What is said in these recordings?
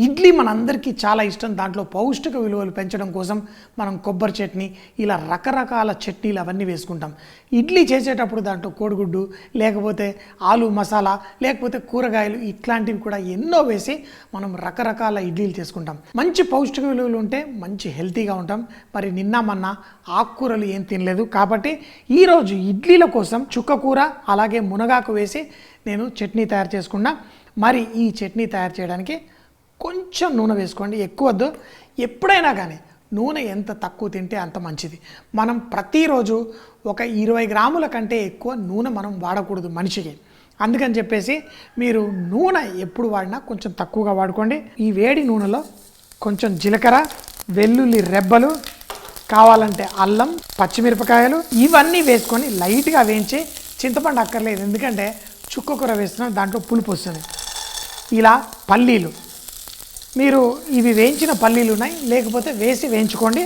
ఇడ్లీ మనందరికీ చాలా ఇష్టం. దాంట్లో పౌష్టిక విలువలు పెంచడం కోసం మనం కొబ్బరి చట్నీ, ఇలా రకరకాల చట్నీలు అవన్నీ వేసుకుంటాం. ఇడ్లీ చేసేటప్పుడు దాంట్లో కోడిగుడ్డు, లేకపోతే ఆలు మసాలా, లేకపోతే కూరగాయలు, ఇట్లాంటివి కూడా ఎన్నో వేసి మనం రకరకాల ఇడ్లీలు చేసుకుంటాం. మంచి పౌష్టిక విలువలు ఉంటే మంచి హెల్తీగా ఉంటాం. మరి నిన్న మొన్న ఆకుకూరలు ఏం తినలేదు కాబట్టి ఈరోజు ఇడ్లీల కోసం చుక్కకూర అలాగే మునగాకు వేసి నేను చట్నీ తయారు చేసుకున్నా. మరి ఈ చట్నీ తయారు చేయడానికి కొంచెం నూనె వేసుకోండి, ఎక్కువ వద్దు. ఎప్పుడైనా కానీ నూనె ఎంత తక్కువ తింటే అంత మంచిది. మనం ప్రతిరోజు ఒక 20 గ్రాముల కంటే ఎక్కువ నూనె మనం వాడకూడదు మనిషికి. అందుకని చెప్పేసి మీరు నూనె ఎప్పుడు వాడినా కొంచెం తక్కువగా వాడుకోండి. ఈ వేడి నూనెలో కొంచెం జీలకర్ర, వెల్లుల్లి రెబ్బలు, కావాలంటే అల్లం, పచ్చిమిరపకాయలు ఇవన్నీ వేసుకొని లైట్గా వేయించి, చింతపండు అక్కర్లేదు ఎందుకంటే చుక్కకూర వేస్తున్నాం, దాంట్లో పులుపు వస్తుంది. ఇలా పల్లీలు, మీరు ఇవి వేయించిన పల్లీలు ఉన్నాయి, లేకపోతే వేసి వేయించుకోండి.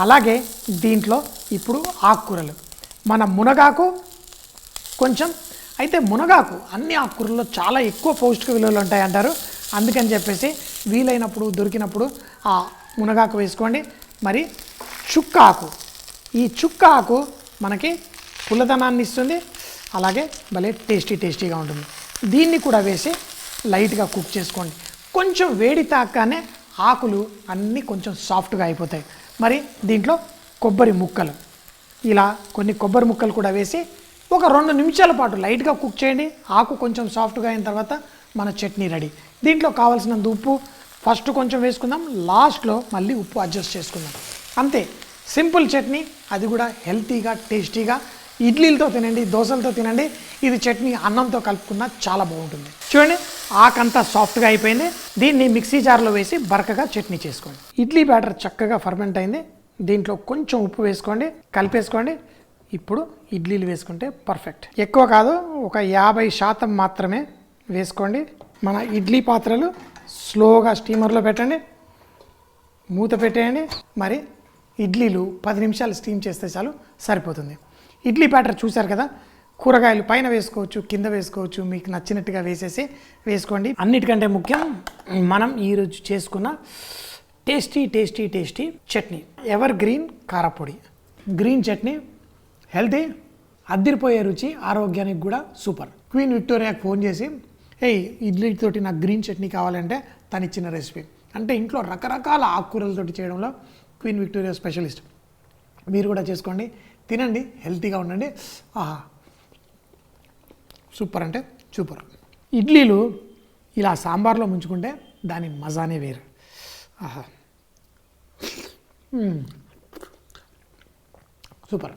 అలాగే దీంట్లో ఇప్పుడు ఆకుకూరలు, మన మునగాకు కొంచెం. అయితే మునగాకు అన్ని ఆకుకూరల్లో చాలా ఎక్కువ పౌష్టిక విలువలు ఉంటాయి అంటారు. అందుకని చెప్పేసి వీలైనప్పుడు దొరికినప్పుడు ఆ మునగాకు వేసుకోండి. మరి చుక్క ఆకు, ఈ చుక్క ఆకు మనకి పుల్లదనాన్ని ఇస్తుంది, అలాగే భలే టేస్టీగా ఉంటుంది. దీన్ని కూడా వేసి లైట్గా కుక్ చేసుకోండి. కొంచెం వేడి తాకానే ఆకులు అన్నీ కొంచెం సాఫ్ట్గా అయిపోతాయి. మరి దీంట్లో కొబ్బరి ముక్కలు, ఇలా కొన్ని కొబ్బరి ముక్కలు కూడా వేసి ఒక 2 నిమిషాల పాటు లైట్గా కుక్ చేయండి. ఆకు కొంచెం సాఫ్ట్గా అయిన తర్వాత మన చట్నీ రెడీ. దీంట్లో కావాల్సినంత ఉప్పు ఫస్ట్ కొంచెం వేసుకుందాం, లాస్ట్లో మళ్ళీ ఉప్పు అడ్జస్ట్ చేసుకుందాం. అంతే, సింపుల్ చట్నీ, అది కూడా హెల్తీగా టేస్టీగా. ఇడ్లీలతో తినండి, దోశలతో తినండి. ఇది చట్నీ అన్నంతో కలుపుకున్నా చాలా బాగుంటుంది. చూడండి, ఆకంతా సాఫ్ట్గా అయిపోయింది. దీన్ని మిక్సీ జార్లో వేసి బరకగా చట్నీ చేసుకోండి. ఇడ్లీ బ్యాటర్ చక్కగా ఫర్మెంట్ అయింది. దీంట్లో కొంచెం ఉప్పు వేసుకోండి, కలిపేసుకోండి. ఇప్పుడు ఇడ్లీలు వేసుకుంటే పర్ఫెక్ట్. ఎక్కువ కాదు, ఒక 50% మాత్రమే వేసుకోండి. మన ఇడ్లీ పాత్రలు స్లోగా స్టీమర్లో పెట్టండి, మూత పెట్టేయండి. మరి ఇడ్లీలు 10 నిమిషాలు స్టీమ్ చేస్తే చాలు, సరిపోతుంది. ఇడ్లీ బ్యాటర్ చూశారు కదా, కూరగాయలు పైన వేసుకోవచ్చు, కింద వేసుకోవచ్చు, మీకు నచ్చినట్టుగా వేసుకోండి. అన్నిటికంటే ముఖ్యం మనం ఈరోజు చేసుకున్న టేస్టీ చట్నీ, ఎవర్ గ్రీన్ కారపొడి. గ్రీన్ చట్నీ హెల్తీ, అద్దిరిపోయే రుచి, ఆరోగ్యానికి కూడా సూపర్. క్వీన్ విక్టోరియాకి ఫోన్ చేసి ఇడ్లీతోటి నాకు గ్రీన్ చట్నీ కావాలంటే తను ఇచ్చిన రెసిపీ. అంటే ఇంట్లో రకరకాల ఆకుకూరలతోటి చేయడంలో క్వీన్ విక్టోరియా స్పెషలిస్ట్. మీరు కూడా చేసుకోండి, తినండి, హెల్తీగా ఉండండి. ఆహా, సూపర్ అంటే సూపర్. ఇడ్లీలు ఇలా సాంబార్లో ముంచుకుంటే దాని మజానే వేరు. ఆహా, సూపర్.